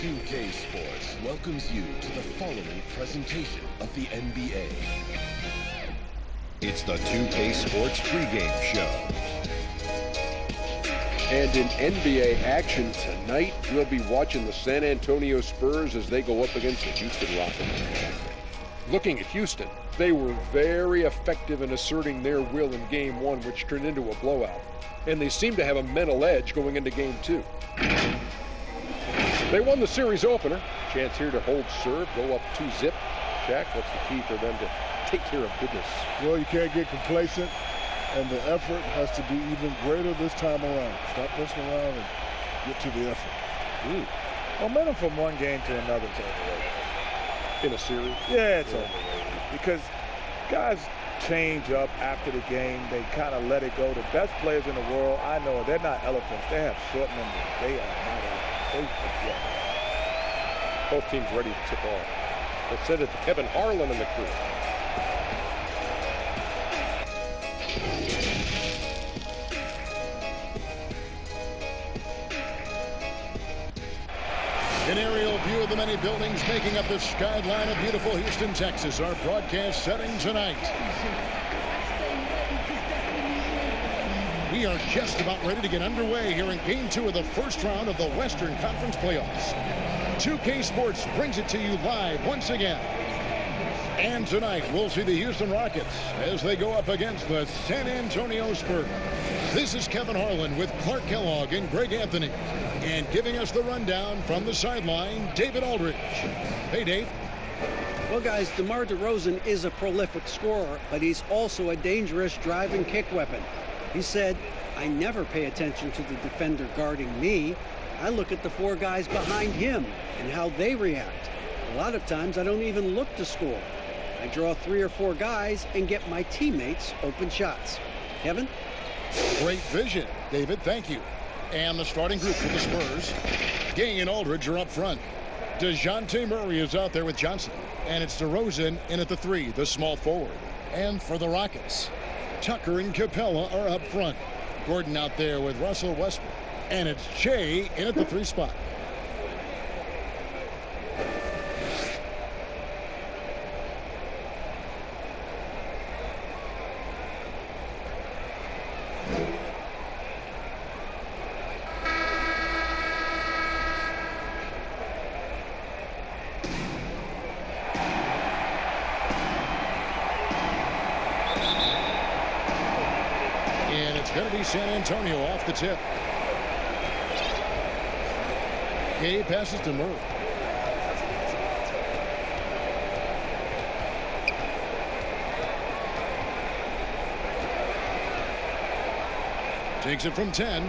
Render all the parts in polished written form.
2K Sports welcomes you to the following presentation of the NBA. It's the 2K Sports pregame show. And in NBA action tonight, we'll be watching the San Antonio Spurs as they go up against the Houston Rockets. Looking at Houston, they were very effective in asserting their will in Game 1, which turned into a blowout. And they seem to have a mental edge going into Game 2. They won the series opener. Chance here to hold serve, go up 2-zip. Shaq, what's the key for them to take care of business? Well, you can't get complacent, and the effort has to be even greater this time around. Stop messing around and get to the effort. Momentum from one game to another is overrated. In a series? Yeah, it's overrated. Because guys change up after the game. They kind of let it go. The best players in the world, I know, they're not elephants. They have short memories. They are not elephants. They forget. Both teams ready to tip off. Let's send it to Kevin Harlan and the crew. An aerial view of the many buildings making up the skyline of beautiful Houston, Texas. Our broadcast setting tonight. We are just about ready to get underway here in Game 2 of the first round of the Western Conference Playoffs. 2K Sports brings it to you live once again. And tonight we'll see the Houston Rockets as they go up against the San Antonio Spurs. This is Kevin Harlan with Clark Kellogg and Greg Anthony. And giving us the rundown from the sideline, David Aldridge. Hey, Dave. Well, guys, DeMar DeRozan is a prolific scorer, but he's also a dangerous drive and kick weapon. He said, "I never pay attention to the defender guarding me. I look at the four guys behind him and how they react. A lot of times I don't even look to score. I draw 3 or 4 guys and get my teammates open shots." Kevin? Great vision, David. Thank you. And the starting group for the Spurs. Gang and Aldridge are up front. DeJounte Murray is out there with Johnson. And it's DeRozan in at the 3, the small forward. And for the Rockets, Tucker and Capella are up front. Gordon out there with Russell Westbrook. And it's Shea in at the 3 spot. Going to be San Antonio off the tip. Gay passes to Murray. Takes it from 10.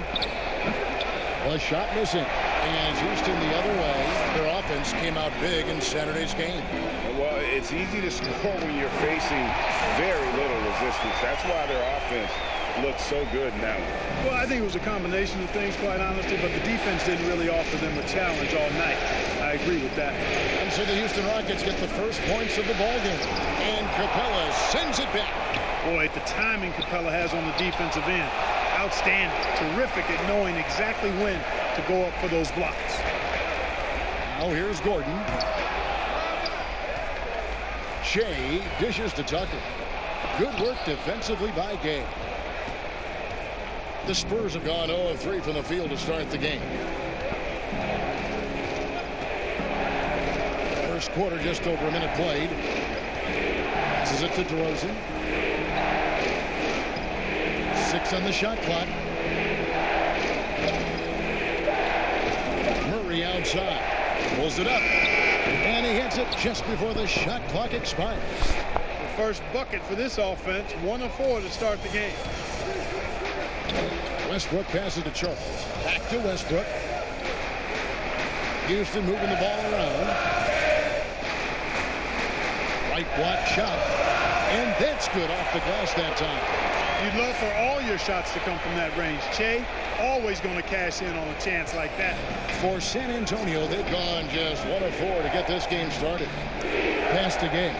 A shot missing. And Houston the other way. Their offense came out big in Saturday's game. Well, it's easy to score when you're facing very little resistance. That's why their offense looks so good now. Well, I think it was a combination of things, quite honestly, but the defense didn't really offer them a challenge all night. I agree with that. And so the Houston Rockets get the first points of the ballgame. And Capella sends it back. Boy, the timing Capella has on the defensive end. Outstanding. Terrific at knowing exactly when to go up for those blocks. Now here's Gordon. Shea dishes to Tucker. Good work defensively by Gay. The Spurs have gone 0 of 3 from the field to start the game. First quarter, just over a minute played. This is it to DeRozan. 6 on the shot clock. Murray outside. Pulls it up. And he hits it just before the shot clock expires. The first bucket for this offense, 1 of 4 to start the game. Westbrook passes to Charles. Back to Westbrook. Houston moving the ball around. Right block shot. And that's good off the glass that time. You'd love for all your shots to come from that range. Che, always going to cash in on a chance like that. For San Antonio, they've gone just 1 of 4 to get this game started. Pass to Gay.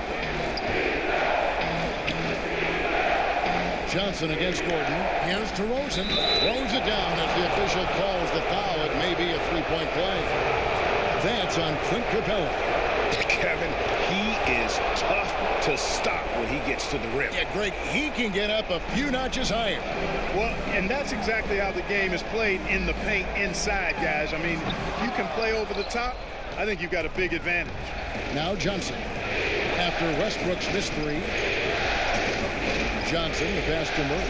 Johnson against Gordon. Here's DeRozan. Throws it down as the official calls the foul. It may be a three-point play. That's on Clint Capella. Kevin, he is tough to stop when he gets to the rim. Yeah, Greg, he can get up a few notches higher. Well, and that's exactly how the game is played in the paint inside, guys. I mean, if you can play over the top, I think you've got a big advantage. Now Johnson. After Westbrook's missed three. Johnson, the pass to Murray.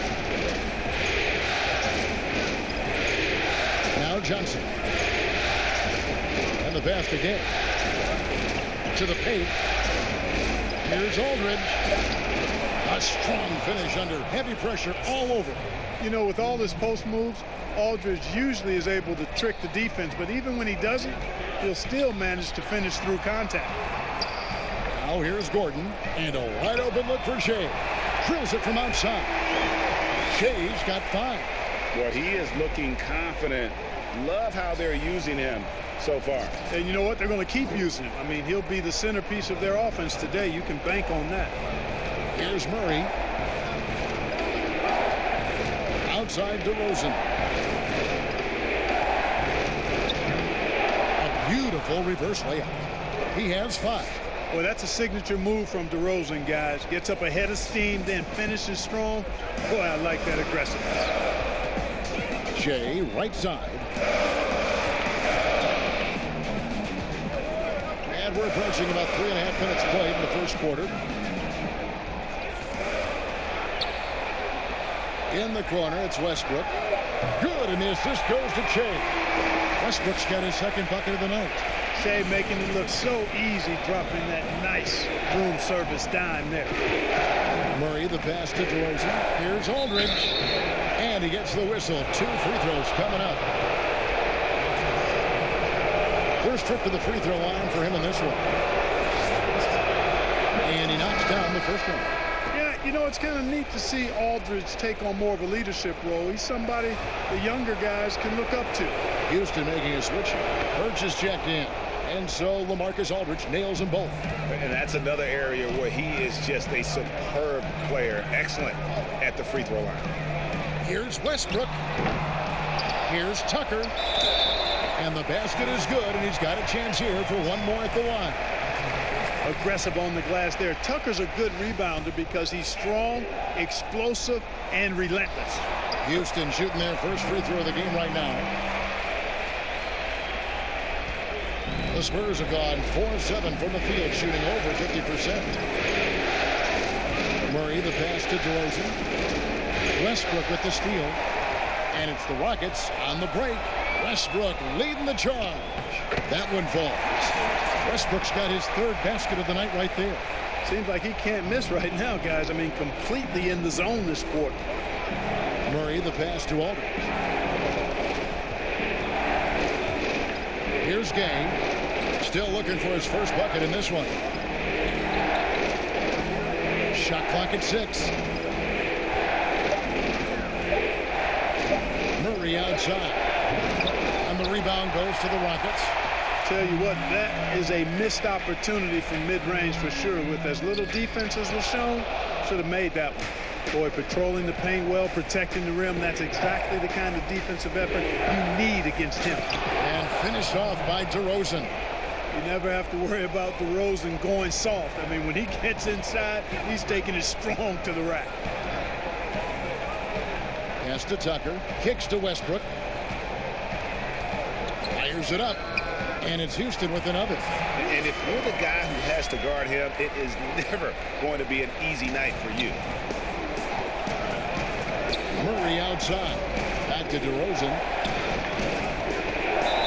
Now Johnson. And the pass again. To the paint. Here's Aldridge. A strong finish under heavy pressure all over. You know, with all his post moves, Aldridge usually is able to trick the defense, but even when he doesn't, he'll still manage to finish through contact. Now here's Gordon, and a wide open look for Shea. Drills it from outside. Shea's got 5. Well, he is looking confident. Love how they're using him so far. And you know what? They're going to keep using him. I mean, he'll be the centerpiece of their offense today. You can bank on that. Here's Murray. Outside DeRozan. A beautiful reverse layup. He has 5. Well, that's a signature move from DeRozan, guys. Gets up ahead of steam, then finishes strong. Boy, I like that aggressiveness. Shea, right side. And we're approaching about 3.5 minutes played in the first quarter. In the corner, it's Westbrook. Good, and the assist goes to Shea. Westbrook's got his second bucket of the night. Shea making it look so easy, dropping that nice room service dime there. Murray, the pass to DeRozan. Here's Aldridge. And he gets the whistle. 2 free throws coming up. First trip to the free throw line for him in this one. And he knocks down the first one. Yeah, you know, it's kind of neat to see Aldridge take on more of a leadership role. He's somebody the younger guys can look up to. Houston making a switch. Birch is checked in. And so LaMarcus Aldridge nails them both. And that's another area where he is just a superb player. Excellent at the free throw line. Here's Westbrook. Here's Tucker. And the basket is good, and he's got a chance here for one more at the line. Aggressive on the glass there. Tucker's a good rebounder because he's strong, explosive, and relentless. Houston shooting their first free throw of the game right now. The Spurs have gone 4-7 from the field, shooting over 50%. Murray, the pass to DeRozan. Westbrook with the steal. And it's the Rockets on the break. Westbrook leading the charge. That one falls. Westbrook's got his 3rd basket of the night right there. Seems like he can't miss right now, guys. I mean, completely in the zone this quarter. Murray, the pass to Aldridge. Here's Gay. Still looking for his first bucket in this one. Shot clock at 6. Murray outside. And the rebound goes to the Rockets. Tell you what, that is a missed opportunity from mid-range for sure. With as little defense as was shown, should have made that one. Boy, patrolling the paint well, protecting the rim. That's exactly the kind of defensive effort you need against him. And finished off by DeRozan. You never have to worry about DeRozan going soft. I mean, when he gets inside, he's taking it strong to the rack. Pass to Tucker. Kicks to Westbrook. Fires it up. And it's Houston with another. And if you're the guy who has to guard him, it is never going to be an easy night for you. Murray outside. Back to DeRozan.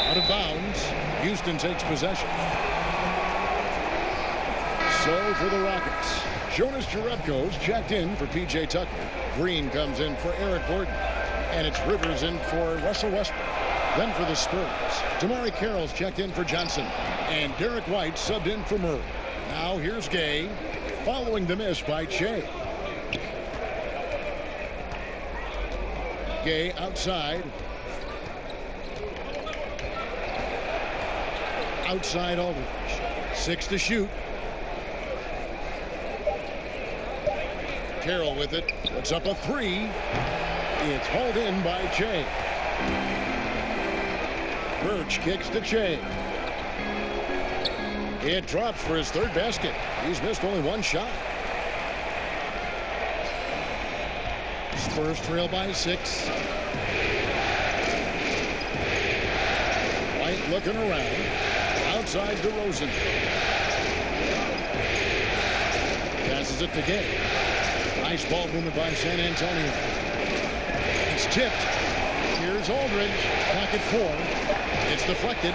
Out of bounds. Houston takes possession. So for the Rockets, Jonas Jerebko's checked in for P.J. Tucker. Green comes in for Eric Gordon. And it's Rivers in for Russell Westbrook. Then for the Spurs, Damari Carroll's checked in for Johnson. And Derek White subbed in for Murray. Now here's Gay, following the miss by Shea. Gay outside. Outside Aldridge. 6 to shoot. Carroll with it. Puts up a 3. It's hauled in by Shea. Birch kicks to Shea. It drops for his third basket. He's missed only one shot. Spurs trail by 6. White looking around. Outside DeRozan. Passes it to Gay. Nice ball movement by San Antonio. It's tipped. Here's Aldridge. Pocket 4. It's deflected.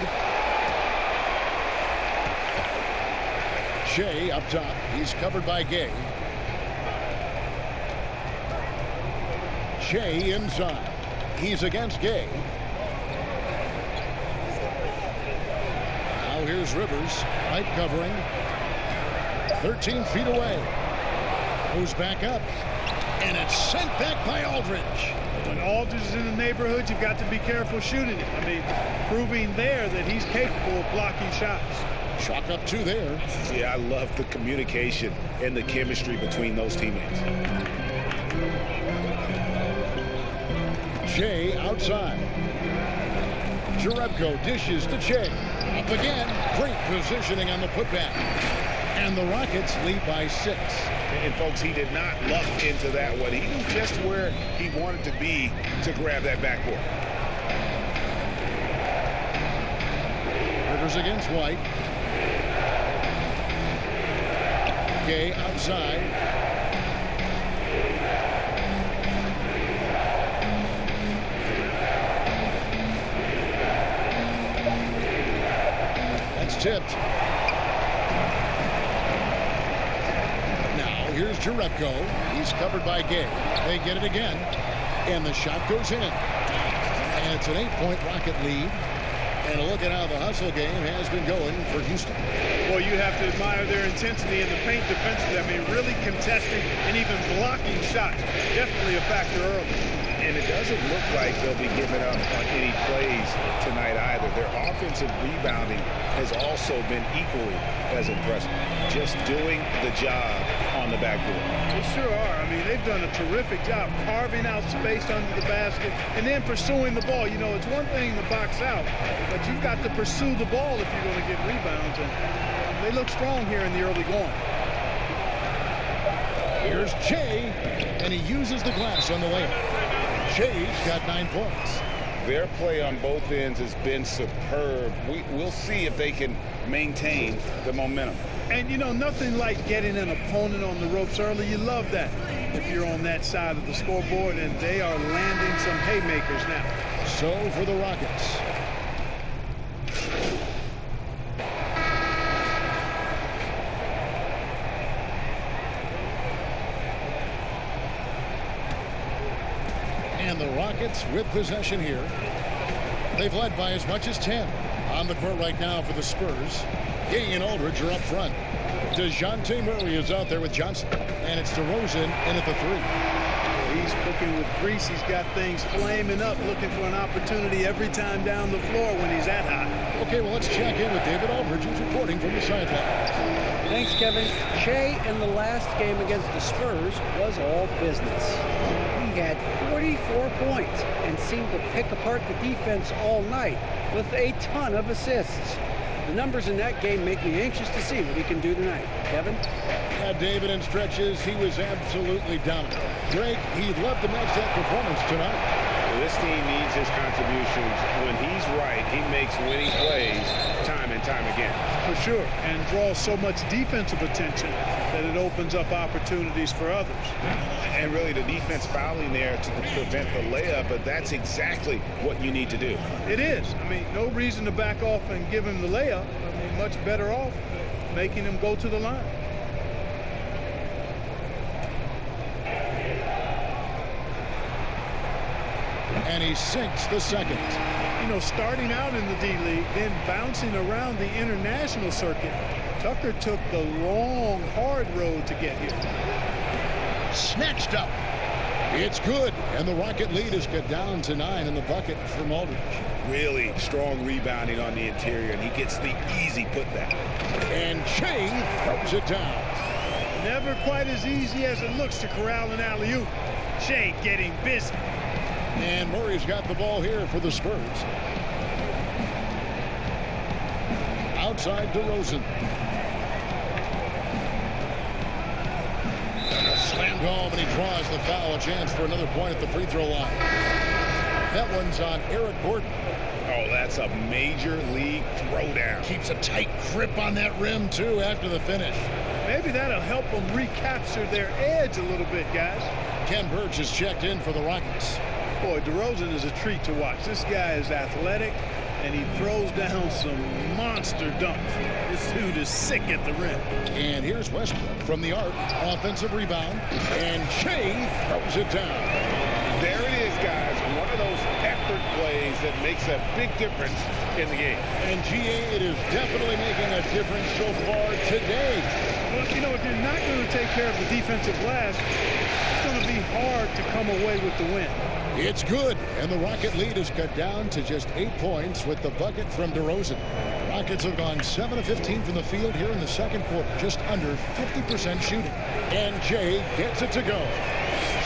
Shea up top. He's covered by Gay. Shea inside. He's against Gay. Now here's Rivers. Right covering. 13 feet away. Moves back up. And it's sent back by Aldridge. When Aldridge is in the neighborhood, you've got to be careful shooting it. I mean, proving there that he's capable of blocking shots. Chalk up 2 there. Yeah, I love the communication and the chemistry between those teammates. Shea outside. Jerebko dishes to Shea. Up again. Great positioning on the putback. And the Rockets lead by 6. And folks, he did not luck into that one. He knew just where he wanted to be to grab that backboard. Rivers against White. Gay outside. That's tipped. Now here's Jerebko. He's covered by Gay. They get it again. And the shot goes in. And it's an 8-point Rocket lead. And a look at how the hustle game has been going for Houston. Well, you have to admire their intensity in the paint defensively. I mean, really contesting and even blocking shots. Definitely a factor early. And it doesn't look like they'll be giving up on any plays tonight either. Their offensive rebounding has also been equally as impressive. Just doing the job on the backboard. They sure are. I mean, they've done a terrific job carving out space under the basket and then pursuing the ball. You know, it's one thing to box out, but you've got to pursue the ball if you're going to get rebounds. And they look strong here in the early going. Here's Shea, and he uses the glass on the layup. Shea's got 9 points. Their play on both ends has been superb. We'll see if they can maintain the momentum. And, you know, nothing like getting an opponent on the ropes early. You love that if you're on that side of the scoreboard, and they are landing some haymakers now. So for the Rockets. And the Rockets with possession here. They've led by as much as 10. On the court right now for the Spurs. Gay and Aldridge are up front. DeJounte Murray is out there with Johnson. And it's DeRozan in at the 3. He's cooking with grease. He's got things flaming up, looking for an opportunity every time down the floor when he's that hot. Okay, well, let's check in with David Aldridge, who's reporting from the sideline. Thanks, Kevin. Shea in the last game against the Spurs was all business. He had 44 points and seemed to pick apart the defense all night with a ton of assists. The numbers in that game make me anxious to see what he can do tonight. Kevin? Yeah, David, in stretches, he was absolutely dominant. Greg, he'd love to match that performance tonight. Well, this team needs his contributions. When he's right, he makes winning plays time and time again. For sure, and draws so much defensive attention that it opens up opportunities for others. And really, the defense fouling there to prevent the layup, but that's exactly what you need to do. It is. I mean, no reason to back off and give him the layup. I mean, much better off making him go to the line. And he sinks the second. You know, starting out in the D-League, then bouncing around the international circuit, Tucker took the long, hard road to get here. Snatched up. It's good. And the Rocket lead is cut down to 9 in the bucket from Aldridge. Really strong rebounding on the interior, and he gets the easy putback. And Shea throws it down. Never quite as easy as it looks to corral an alley-oop. Shea getting busy. And Murray's got the ball here for the Spurs. Outside DeRozan. Slammed home, and he draws the foul. A chance for another point at the free throw line. That one's on Eric Gordon. Oh, that's a major league throwdown. Keeps a tight grip on that rim, too, after the finish. Maybe that'll help them recapture their edge a little bit, guys. Ken Burch is checked in for the Rockets. Boy, DeRozan is a treat to watch. This guy is athletic, and he throws down some monster dunks. This dude is sick at the rim. And here's Westbrook from the arc. Offensive rebound. And Shea throws it down. There it is, guys. One of those effort plays that makes a big difference in the game. And GA, it is definitely making a difference so far today. Well, you know, if you're not going to take care of the defensive glass, it's going to be hard to come away with the win. It's good, and the Rocket lead is cut down to just 8 points with the bucket from DeRozan. Rockets have gone 7 of 15 from the field here in the second quarter, just under 50% shooting. And Jay gets it to go.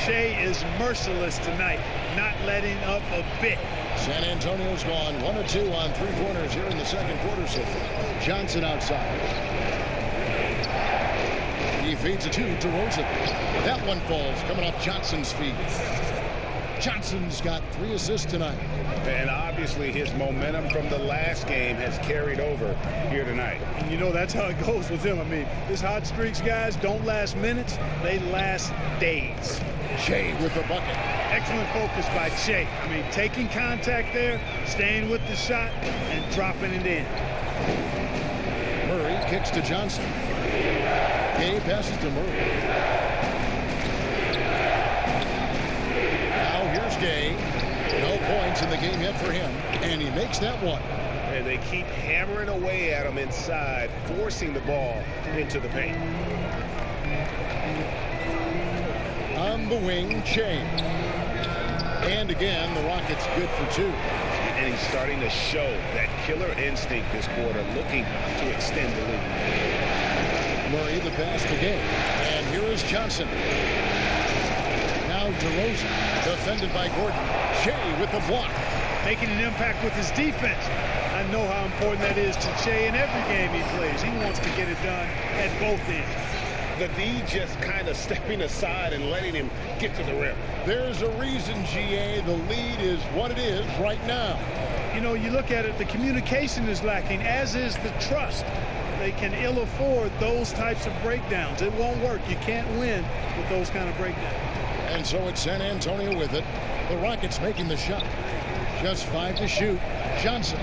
Shea is merciless tonight, not letting up a bit. San Antonio's gone 1 of 2 on 3-pointers here in the second quarter so far. Johnson outside. He feeds it to DeRozan. That one falls, coming off Johnson's feet. Johnson's got 3 assists tonight. And obviously his momentum from the last game has carried over here tonight. And you know, that's how it goes with him. I mean, his hot streaks, guys, don't last minutes. They last days. Shea with the bucket. Excellent focus by Shea. I mean, taking contact there, staying with the shot, and dropping it in. Murray kicks to Johnson. Gay passes to Murray. Now here's Gay. No points in the game yet for him, and he makes that one. And they keep hammering away at him inside, forcing the ball into the paint. On the wing, Shea. And again, the Rockets good for 2. And he's starting to show that killer instinct this quarter, looking to extend the lead. Murray, the pass to Gay. And here is Johnson. Now DeRozan, defended by Gordon. Shea with the block. Making an impact with his defense. I know how important that is to Shea in every game he plays. He wants to get it done at both ends. The D just kind of stepping aside and letting him get to the rim. There's a reason, GA, the lead is what it is right now. You know, you look at it, the communication is lacking, as is the trust. They can ill afford those types of breakdowns. It won't work. You can't win with those kind of breakdowns. And so it's San Antonio with it. The Rockets making the shot. Just 5 to shoot. Johnson.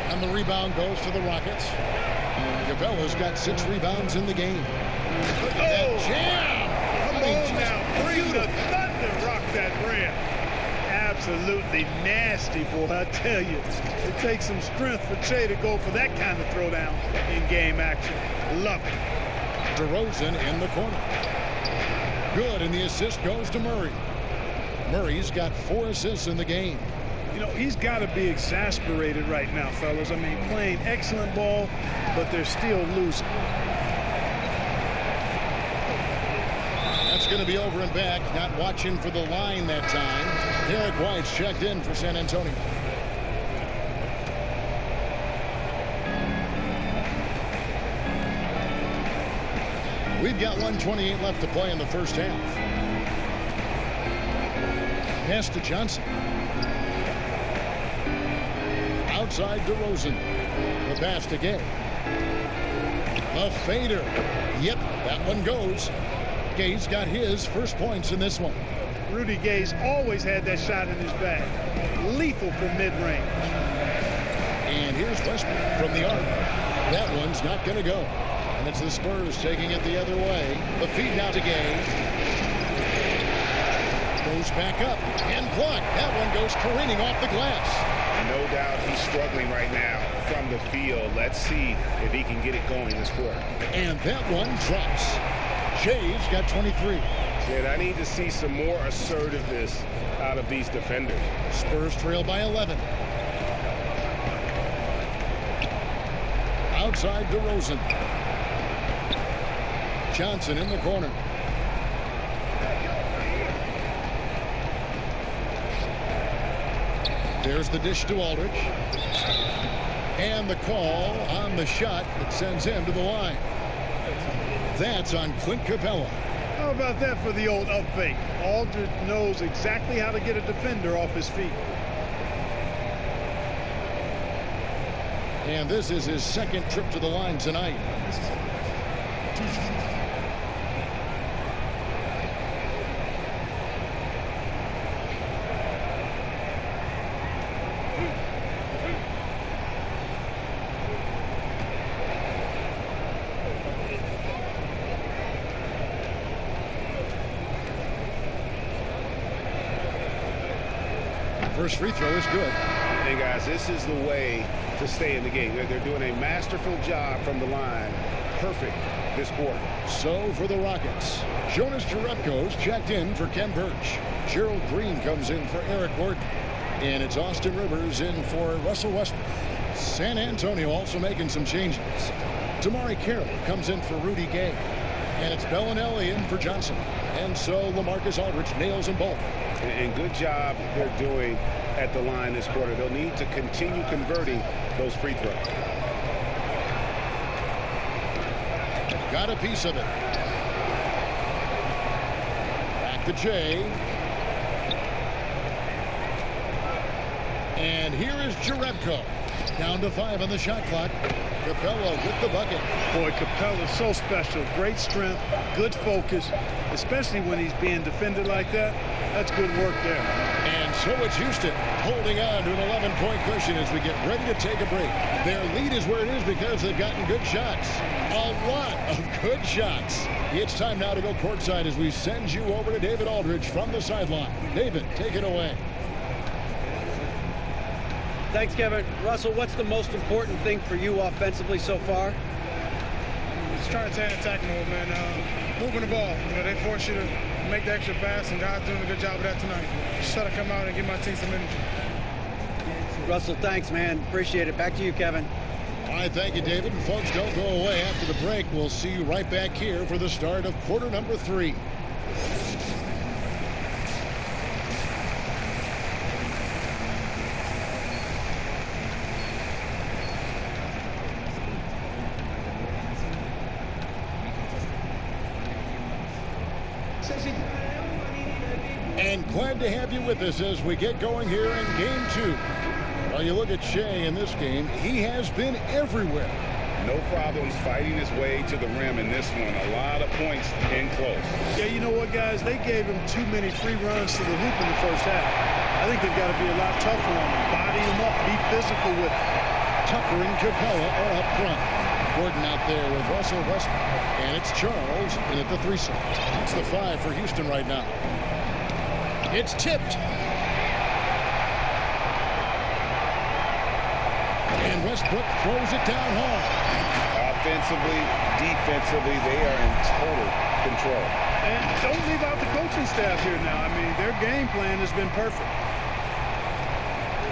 And the rebound goes to the Rockets. Gabella's got 6 rebounds in the game. Look at that jam! Come on now, bring the thunder, rock that rim. Absolutely nasty, boy, I tell you. It takes some strength for Shea to go for that kind of throwdown in game action. Love it. DeRozan in the corner. Good, and the assist goes to Murray. Murray's got 4 assists in the game. You know, he's got to be exasperated right now, fellas. I mean, playing excellent ball, but they're still losing. That's going to be over and back. Not watching for the line that time. Derek White's checked in for San Antonio. We've got 1:28 left to play in the first half. Pass to Johnson. Outside DeRozan. The pass to Gay. The fader. Yep, that one goes. Gay's got his first points in this one. Rudy Gay's always had that shot in his bag. Lethal from mid-range. And here's Westbrook from the arc. That one's not going to go. And it's the Spurs taking it the other way. The feed now to Gay. Goes back up and blocked. That one goes careening off the glass. No doubt he's struggling right now from the field. Let's see if he can get it going this quarter. And that one drops. Shea's got 23. And I need to see some more assertiveness out of these defenders. Spurs trail by 11. Outside DeRozan. Johnson in the corner. There's the dish to Aldridge. And the call on the shot that sends him to the line. That's on Clint Capella. How about that for the old up fake? Aldridge knows exactly how to get a defender off his feet. And this is his second trip to the line tonight. First free throw is good. Hey, guys, this is the way to stay in the game. They're doing a masterful job from the line. Perfect this quarter. So for the Rockets, Jonas Jerebko's checked in for Ken Birch. Gerald Green comes in for Eric Gordon. And it's Austin Rivers in for Russell Westbrook. San Antonio also making some changes. Damari Carroll comes in for Rudy Gay. And it's Bellinelli in for Johnson. And so LaMarcus Aldridge nails them both. And good job they're doing at the line this quarter. They'll need to continue converting those free throws. Got a piece of it. Back to Jay. And here is Jerebko. Down to 5 on the shot clock. Capella with the bucket. Boy, Capella's so special. Great strength, good focus, especially when he's being defended like that. That's good work there. And so it's Houston holding on to an 11-point cushion as we get ready to take a break. Their lead is where it is because they've gotten good shots. A lot of good shots. It's time now to go courtside as we send you over to David Aldridge from the sideline. David, take it away. Thanks, Kevin. Russell, what's the most important thing for you offensively so far? Just trying to stay in attacking mode, man. Moving the ball. You know, they force you to make the extra pass, and God's doing a good job of that tonight. Just try to come out and give my team some energy. Russell, thanks, man. Appreciate it. Back to you, Kevin. All right, thank you, David. And folks, don't go away after the break. We'll see you right back here for the start of quarter number 3. And glad to have you with us as we get going here in game 2. Well, you look at Shea in this game, he has been everywhere. No problems fighting his way to the rim in this one. A lot of points in close. Yeah, you know what, guys? They gave him too many free runs to the hoop in the first half. I think they've got to be a lot tougher on him. Body him up, be physical with him. Tucker and Capella are up front. Gordon out there with Russell Westbrook. And it's Charles in at the 3 slot. It's the 5 for Houston right now. It's tipped. And Westbrook throws it down hard. Offensively, defensively, they are in total control. And don't leave out the coaching staff here now. I mean, their game plan has been perfect.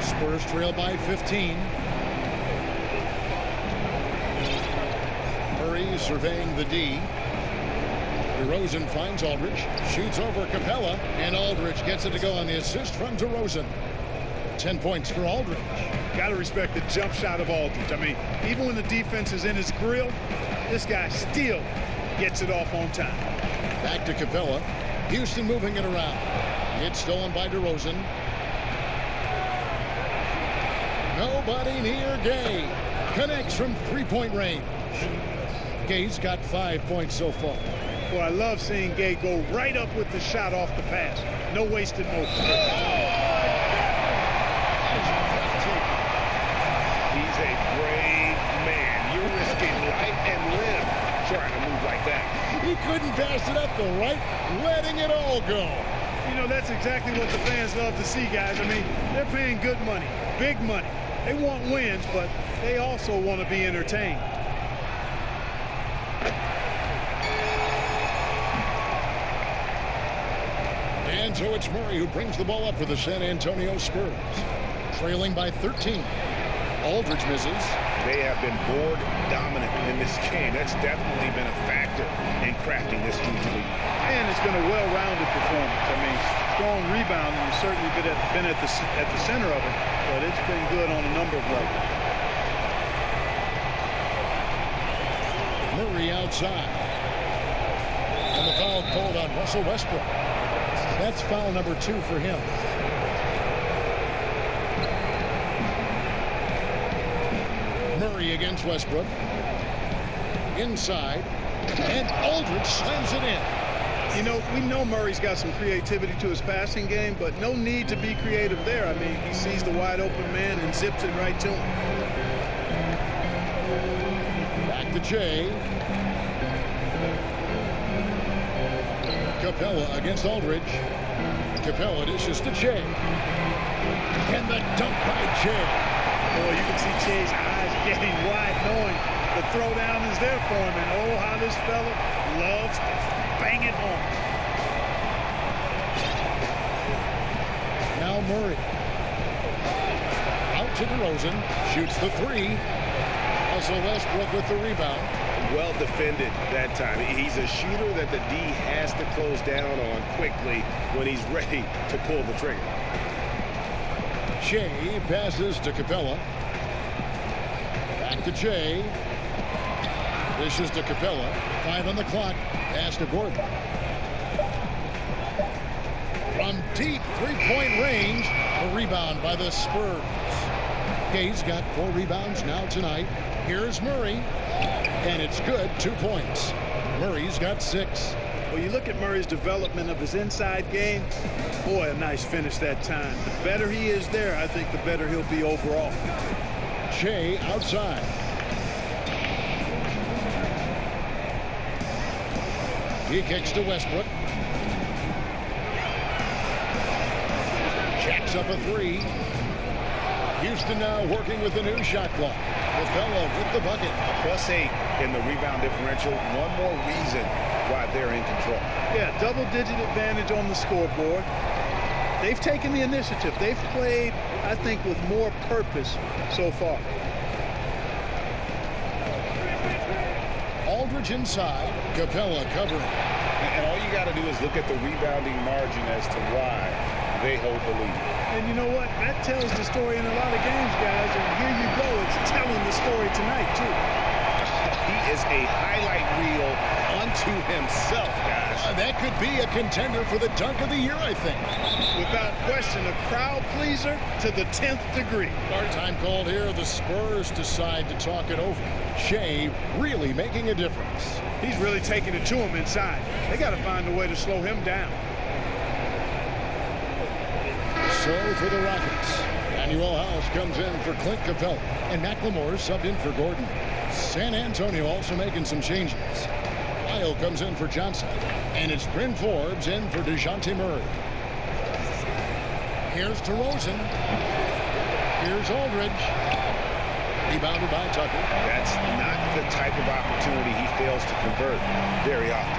Spurs trail by 15. Murray surveying the D. DeRozan finds Aldridge, shoots over Capella, and Aldridge gets it to go on the assist from DeRozan. 10 points for Aldridge. Got to respect the jump shot of Aldridge. I mean, even when the defense is in his grill, this guy still gets it off on time. Back to Capella. Houston moving it around. It's stolen by DeRozan. Nobody near Gay. Connects from 3-point range. Gay's got 5 points so far. Well, I love seeing Gay go right up with the shot off the pass. No wasted motion. He's a brave man. You're risking life and limb trying to move like that. He couldn't pass it up the right, letting it all go. You know, that's exactly what the fans love to see, guys. I mean, they're paying good money, big money. They want wins, but they also want to be entertained. And so it's Murray who brings the ball up for the San Antonio Spurs. Trailing by 13. Aldridge misses. They have been board dominant in this game. That's definitely been a factor in crafting this team lead. And it's been a well-rounded performance. I mean, strong rebounding has certainly been at the center of it, but it's been good on a number of levels. Murray outside. And the foul called on Russell Westbrook. That's foul number 2 for him. Murray against Westbrook. Inside. And Aldridge slams it in. You know, we know Murray's got some creativity to his passing game, but no need to be creative there. I mean, he sees the wide open man and zips it right to him. Back to Jay. Capella against Aldridge. Capella dishes to Jay. And the dunk by Jay. Boy, you can see Jay's eyes getting wide, knowing the throwdown is there for him. And oh, how this fella loves to bang it home. Now Murray. Out to DeRozan. Shoots the 3. Russell Westbrook with the rebound. Well defended that time. He's a shooter that the D has to close down on quickly when he's ready to pull the trigger. Jay passes to Capella. Back to Jay. Dishes to Capella. 5 on the clock. Pass to Gordon. From deep three-point range, a rebound by the Spurs. Gay's got 4 rebounds now tonight. Here's Murray, and it's good. 2 points. Murray's got 6. Well, you look at Murray's development of his inside game. Boy, a nice finish that time. The better he is there, I think the better he'll be overall. Jay outside. He kicks to Westbrook. Jacks up a 3. Houston now working with the new shot clock. Capella with the bucket. +8 in the rebound differential. One more reason why they're in control. Yeah, double-digit advantage on the scoreboard. They've taken the initiative. They've played, I think, with more purpose so far. Aldridge inside. Capella covering. And all you got to do is look at the rebounding margin as to why they hold the lead. And you know what? That tells the story in a lot of games, guys. And here you go. It's telling the story tonight, too. He is a highlight reel unto himself, guys. That could be a contender for the dunk of the year, I think. Without question, a crowd pleaser to the 10th degree. Time called here. The Spurs decide to talk it over. Shea really making a difference. He's really taking it to him inside. They got to find a way to slow him down. So for the Rockets, Manuel House comes in for Clint Capella, and McLemore subbed in for Gordon. San Antonio also making some changes. Lyle comes in for Johnson, and it's Bryn Forbes in for DeJounte Murray. Here's DeRozan. Here's Aldridge. Rebounded by Tucker. That's not the type of opportunity he fails to convert very often.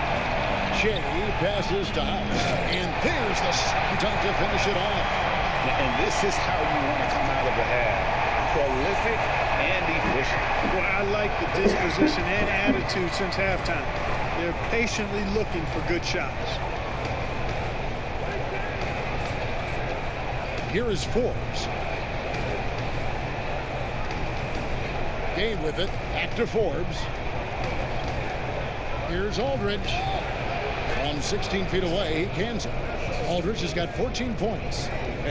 Jay passes to House, and there's the slam dunk to finish it off. And this is how you want to come out of the half. Prolific and efficient. Well, I like the disposition and attitude since halftime. They're patiently looking for good shots. Here is Forbes. Gay with it. Back to Forbes. Here's Aldridge. From 16 feet away, he cans it. Aldridge has got 14 points.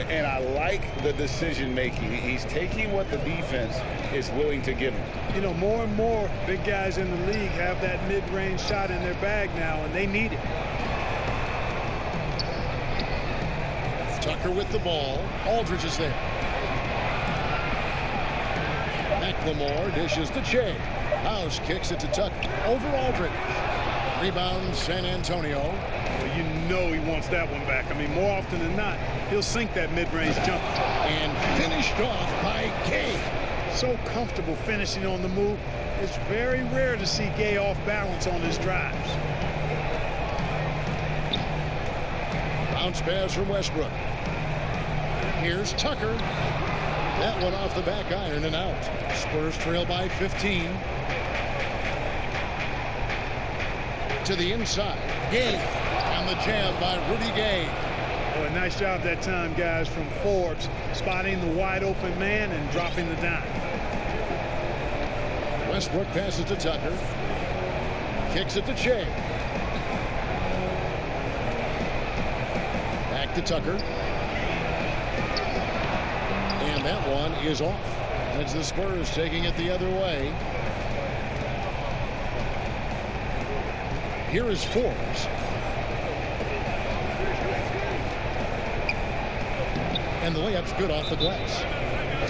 And I like the decision making. He's taking what the defense is willing to give him. You know, more and more big guys in the league have that mid-range shot in their bag now, and they need it. Tucker with the ball. Aldridge is there. McLemore dishes to Jay. House kicks it to Tucker. Over Aldridge. Rebound San Antonio. Well, you know he wants that one back. I mean, more often than not, he'll sink that mid-range jumper. And finished off by Gay. So comfortable finishing on the move. It's very rare to see Gay off balance on his drives. Bounce pass from Westbrook. Here's Tucker. That one off the back iron and out. Spurs trail by 15. To the inside. Gay on the jam by Rudy Gay. Oh, a nice job that time, guys, from Forbes, spotting the wide open man and dropping the dime. Westbrook passes to Tucker. Kicks it to Che. Back to Tucker. And that one is off. That's the Spurs taking it the other way. Here is Forbes. And the layup's good off the glass.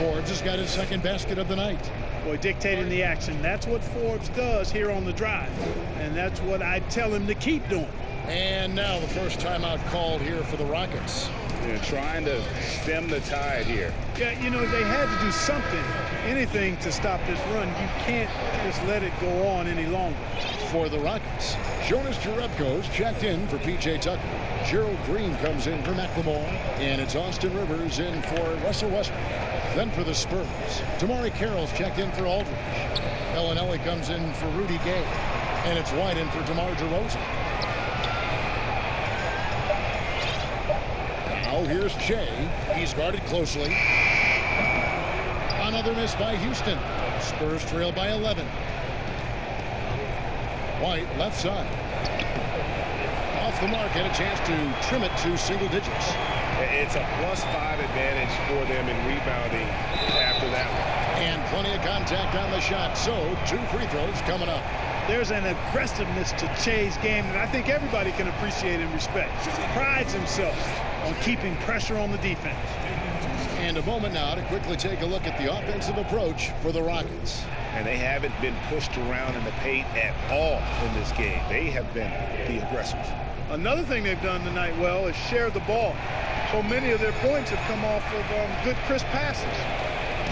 Forbes has got his second basket of the night. Boy, dictating the action. That's what Forbes does here on the drive. And that's what I tell him to keep doing. And now the first timeout called here for the Rockets. They're trying to stem the tide here. Yeah, you know, they had to do something, anything to stop this run. You can't just let it go on any longer. For the Rockets, Jonas Jerebko's checked in for P.J. Tucker. Gerald Green comes in for McLemore. And it's Austin Rivers in for Russell Westbrook. Then for the Spurs, Damari Carroll's checked in for Aldridge. Bellinelli comes in for Rudy Gay. And it's White in for DeMar DeRozan. Now here's Che. He's guarded closely. Another miss by Houston. Spurs trail by 11. White left side. Off the mark, had a chance to trim it to single digits. It's a +5 advantage for them in rebounding after that one. And plenty of contact on the shot. So 2 free throws coming up. There's an aggressiveness to Che's game that I think everybody can appreciate and respect. He prides himself on keeping pressure on the defense. And a moment now to quickly take a look at the offensive approach for the Rockets. And they haven't been pushed around in the paint at all in this game. They have been the aggressors. Another thing they've done tonight well is share the ball. So many of their points have come off of good crisp passes.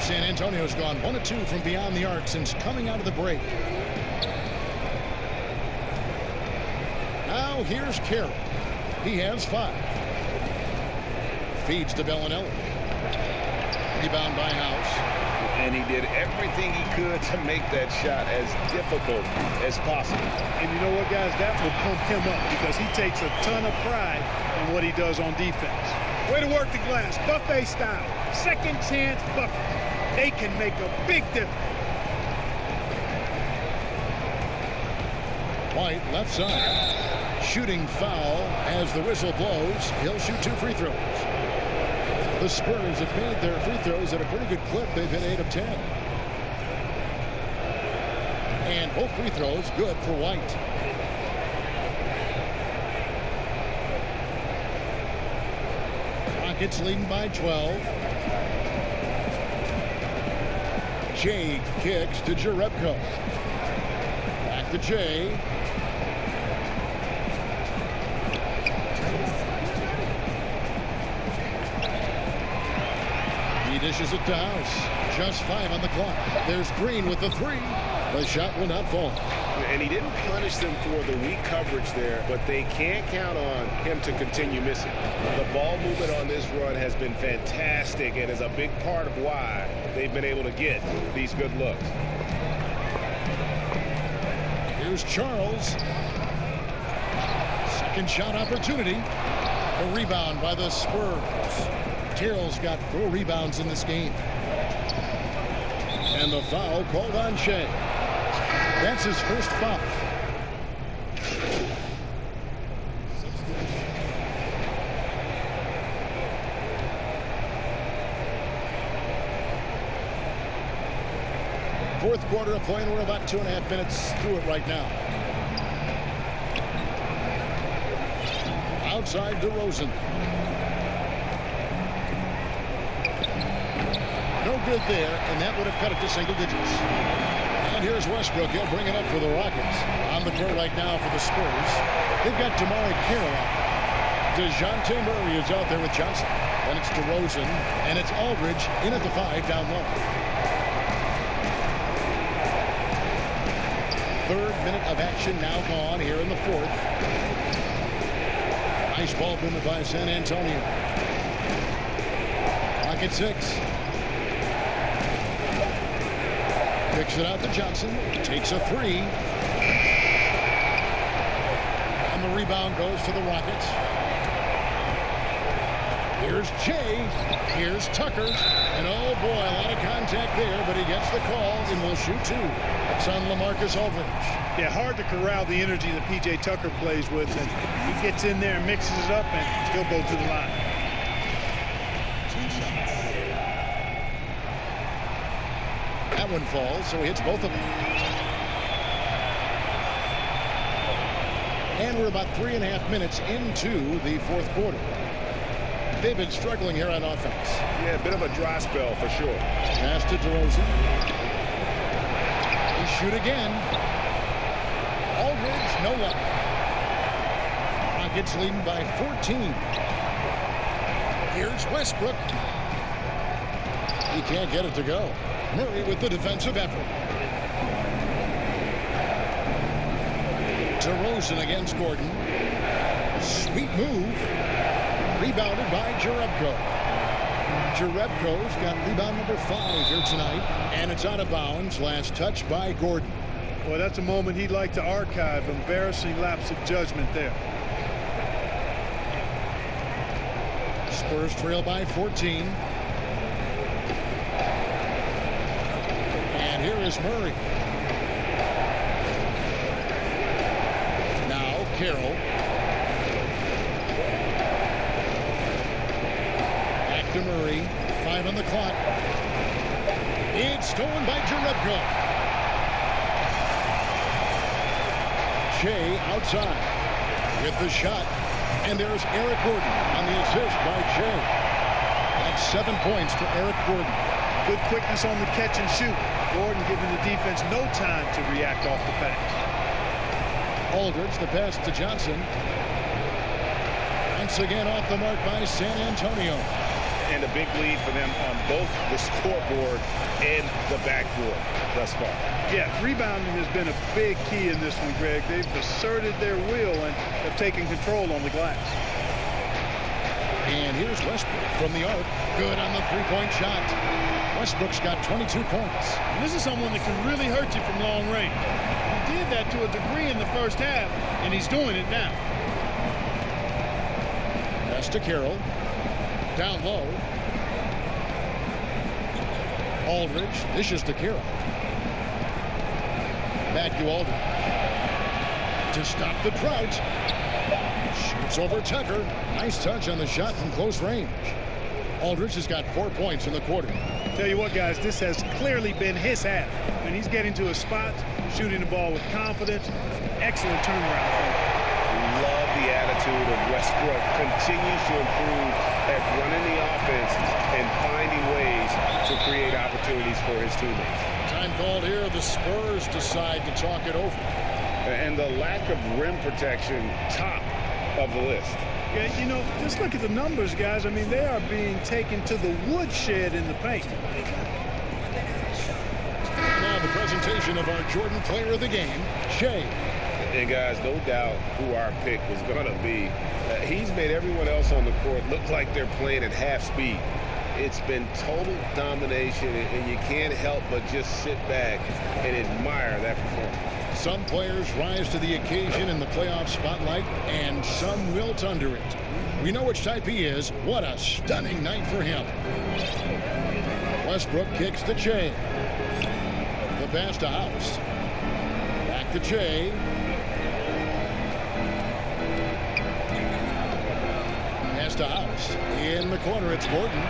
San Antonio's gone 1 of 2 from beyond the arc since coming out of the break. Now here's Carroll. He has 5. Feeds to Bellinelli. Rebound by House. And he did everything he could to make that shot as difficult as possible. And you know what, guys? That will pump him up because he takes a ton of pride in what he does on defense. Way to work the glass, buffet style. Second chance bucket. They can make a big difference. White left side. Shooting foul as the whistle blows. He'll shoot 2 free throws. The Spurs have made their free throws at a pretty good clip. They've hit 8 of 10. And both free throws good for White. Rockets leading by 12. Che kicks to Jerebko. Back to Che. Dishes it to House. Just 5 on the clock. There's Green with the 3. The shot will not fall. And he didn't punish them for the weak coverage there, but they can't count on him to continue missing. The ball movement on this run has been fantastic and is a big part of why they've been able to get these good looks. Here's Charles. Second shot opportunity. A rebound by the Spurs. Carroll's got 4 rebounds in this game. And the foul called on Che. That's his first foul. Fourth quarter of play, and we're about 2.5 minutes through it right now. Outside DeRozan. No good there, and that would have cut it to single digits. And here's Westbrook. He'll bring it up for the Rockets. On the court right now for the Spurs. They've got Damari Carroll out. DeJounte Murray is out there with Johnson. Then it's DeRozan, and it's Aldridge in at the 5 down low. 3rd minute of action now gone here in the 4th. Nice ball movement by San Antonio. Clock at 6. Kicks it out to Johnson. Takes a 3. And the rebound goes to the Rockets. Here's Jay. Here's Tucker. And oh boy, a lot of contact there, but he gets the call and will shoot two. It's on LaMarcus Aldridge. Yeah, hard to corral the energy that P.J. Tucker plays with, and he gets in there and mixes it up and still goes to the line. That one falls, so he hits both of them. And we're about 3.5 minutes into the fourth quarter. They've been struggling here on offense. Yeah, a bit of a dry spell for sure. Pass to DeRozan. He shoot again. Aldridge, no luck. Rockets leading by 14. Here's Westbrook. He can't get it to go. Murray with the defensive effort. DeRozan against Gordon. Sweet move. Rebounded by Jerebko. Jerebko's got rebound number 5 here tonight, and it's out of bounds. Last touch by Gordon. Well, that's a moment he'd like to archive. Embarrassing lapse of judgment there. Spurs trail by 14. And here is Murray. Now Carroll. Back to Murray. 5 on the clock. It's stolen by Jerebko. Shea outside with the shot. And there's Eric Gordon on the assist by Shea. That's 7 points for Eric Gordon. Good quickness on the catch and shoot. Gordon giving the defense no time to react off the pass. Aldridge, the pass to Johnson. Once again off the mark by San Antonio. And a big lead for them on both the scoreboard and the backboard thus far. Yeah, rebounding has been a big key in this one, Greg. They've asserted their will and have taken control on the glass. And here's Westbrook from the arc. Good on the three-point shot. Westbrook's got 22 points. And this is someone that can really hurt you from long range. He did that to a degree in the first half, and he's doing it now. Pass to Carroll. Down low. Aldridge dishes to Carroll. Back to Aldridge. To stop the drought. Shoots over Tucker. Nice touch on the shot from close range. Aldridge has got 4 points in the quarter. Tell you what, guys, this has clearly been his half. When he's getting to a spot, shooting the ball with confidence, excellent turnaround for him. Love the attitude of Westbrook. Continues to improve at running the offense and finding ways to create opportunities for his teammates. Time called here. The Spurs decide to talk it over. And the lack of rim protection, top of the list. Yeah, you know, just look at the numbers, guys. I mean, they are being taken to the woodshed in the paint. Now the presentation of our Jordan Player of the Game, Shea. And guys, no doubt who our pick was going to be. He's made everyone else on the court look like they're playing at half speed. It's been total domination, and you can't help but just sit back and admire that performance. Some players rise to the occasion in the playoff spotlight, and some wilt under it. We know which type he is. What a stunning night for him. Westbrook kicks to Shea. The pass to House. Back to Shea. Pass to House. In the corner, it's Gordon.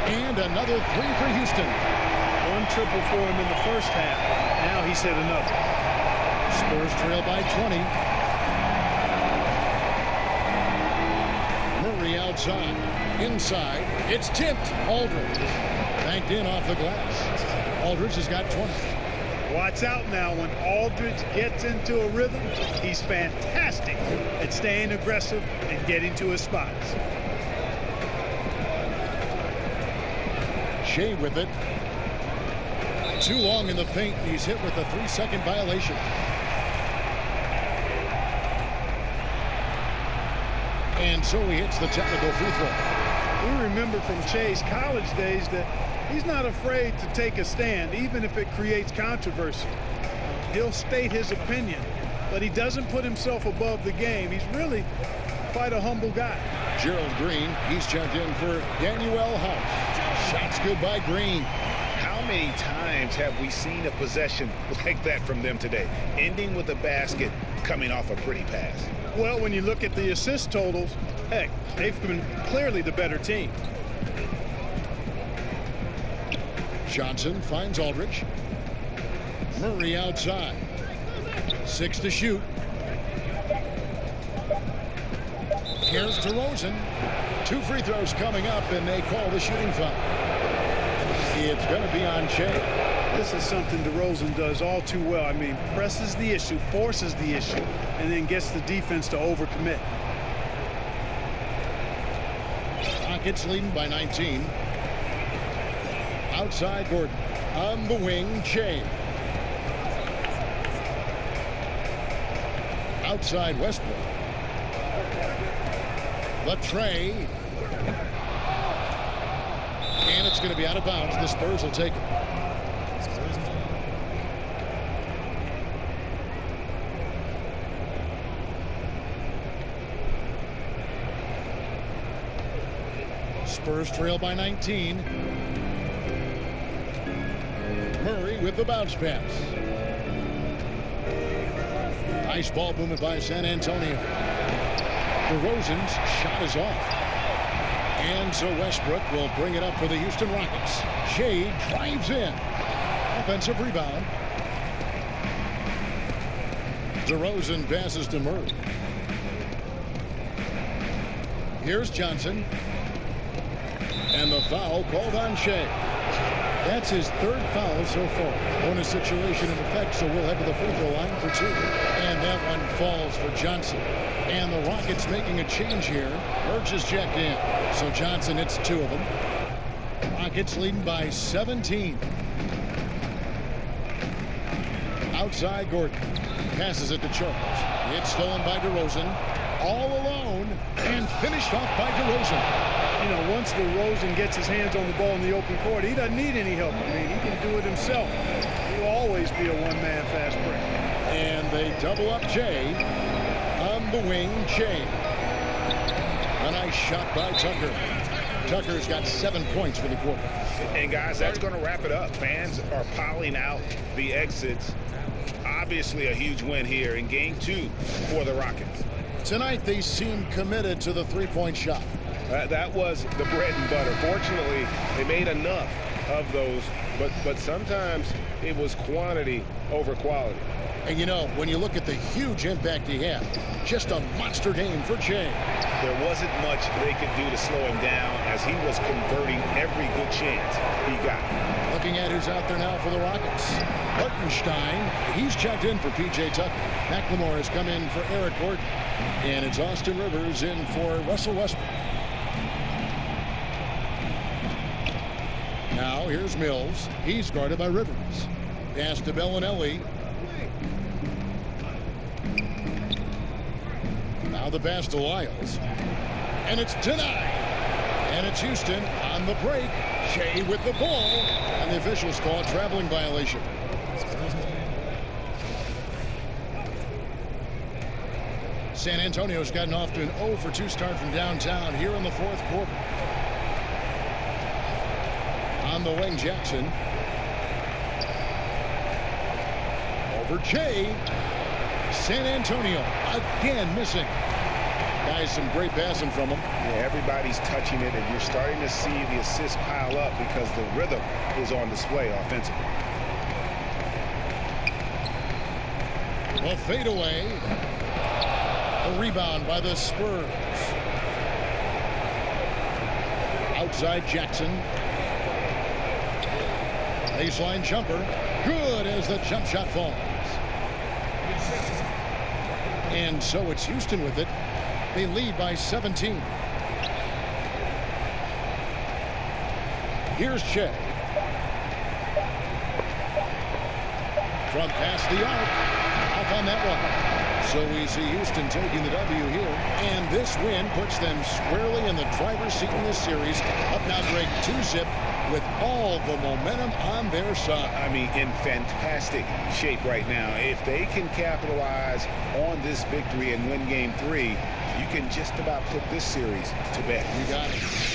And another three for Houston. One triple for him in the first half. Now he's hit another. Spurs trail by 20. Murray outside. Inside. It's tipped. Aldridge. Banked in off the glass. Aldridge has got 20. Watch out now. When Aldridge gets into a rhythm, he's fantastic at staying aggressive and getting to his spots. Shea with it. Too long in the paint. He's hit with a 3-second violation. And so he hits the technical free throw. We remember from Shea's college days that he's not afraid to take a stand, even if it creates controversy. He'll state his opinion, but he doesn't put himself above the game. He's really quite a humble guy. Gerald Green, he's checked in for Daniel House. Shots good by Green. How many times have we seen a possession like that from them today, ending with a basket coming off a pretty pass? Well, when you look at the assist totals, heck, they've been clearly the better team. Johnson finds Aldridge. Murray outside. 6 to shoot. Here's DeRozan. 2 free throws coming up, and they call the shooting foul. It's going to be on Shea. This is something DeRozan does all too well. I mean, presses the issue, forces the issue, and then gets the defense to overcommit. Rockets leading by 19. Outside Gordon. On the wing, Shea. Outside Westbrook. Latrey. And it's going to be out of bounds. The Spurs will take it. Spurs trail by 19. Murray with the bounce pass. Nice ball movement by San Antonio. DeRozan's shot is off. And so Westbrook will bring it up for the Houston Rockets. Shea drives in. Offensive rebound. DeRozan passes to Murray. Here's Johnson. And the foul called on Shea. That's his 3rd foul so far. Bonus situation in effect, so we'll head to the free throw line for 2. And that one falls for Johnson. And the Rockets making a change here. Birch is checked in. So Johnson hits 2 of them. Rockets leading by 17. Outside Gordon. Passes it to Charles. It's stolen by DeRozan. All alone. And finished off by DeRozan. You know, once DeRozan gets his hands on the ball in the open court, he doesn't need any help. I mean, he can do it himself. He'll always be a one-man fast break. And they double up Shea. On the wing, Shea. A nice shot by Tucker. Tucker's got 7 points for the quarter. And guys, that's going to wrap it up. Fans are piling out the exits. Obviously a huge win here in game 2 for the Rockets. Tonight they seem committed to the 3-point shot. That was the bread and butter. Fortunately, they made enough of those, but sometimes it was quantity over quality. And you know, when you look at the huge impact he had, just a monster game for Shea. There wasn't much they could do to slow him down as he was converting every good chance he got. Looking at who's out there now for the Rockets. Hartenstein, he's checked in for P.J. Tucker. McLemore has come in for Eric Gordon. And it's Austin Rivers in for Russell Westbrook. Now here's Mills. He's guarded by Rivers. Pass to Bellinelli. Now the pass to Lyles. And it's denied. And it's Houston on the break. Shea with the ball. And the officials call a traveling violation. San Antonio's gotten off to an 0-for-2 start from downtown here in the 4th quarter. On the wing, Jackson. Over Shea. San Antonio again missing. Guys, some great passing from him. Yeah, everybody's touching it, and you're starting to see the assists pile up because the rhythm is on display offensively. A fadeaway. A rebound by the Spurs. Outside Jackson. Baseline jumper. Good as the jump shot falls. And so it's Houston with it. They lead by 17. Here's Shea. From past the arc. Off on that one. So we see Houston taking the W here, and this win puts them squarely in the driver's seat in this series. Up now, Greg, 2-zip with all the momentum on their side. I mean, in fantastic shape right now. If they can capitalize on this victory and win Game 3, you can just about put this series to bed. You got it.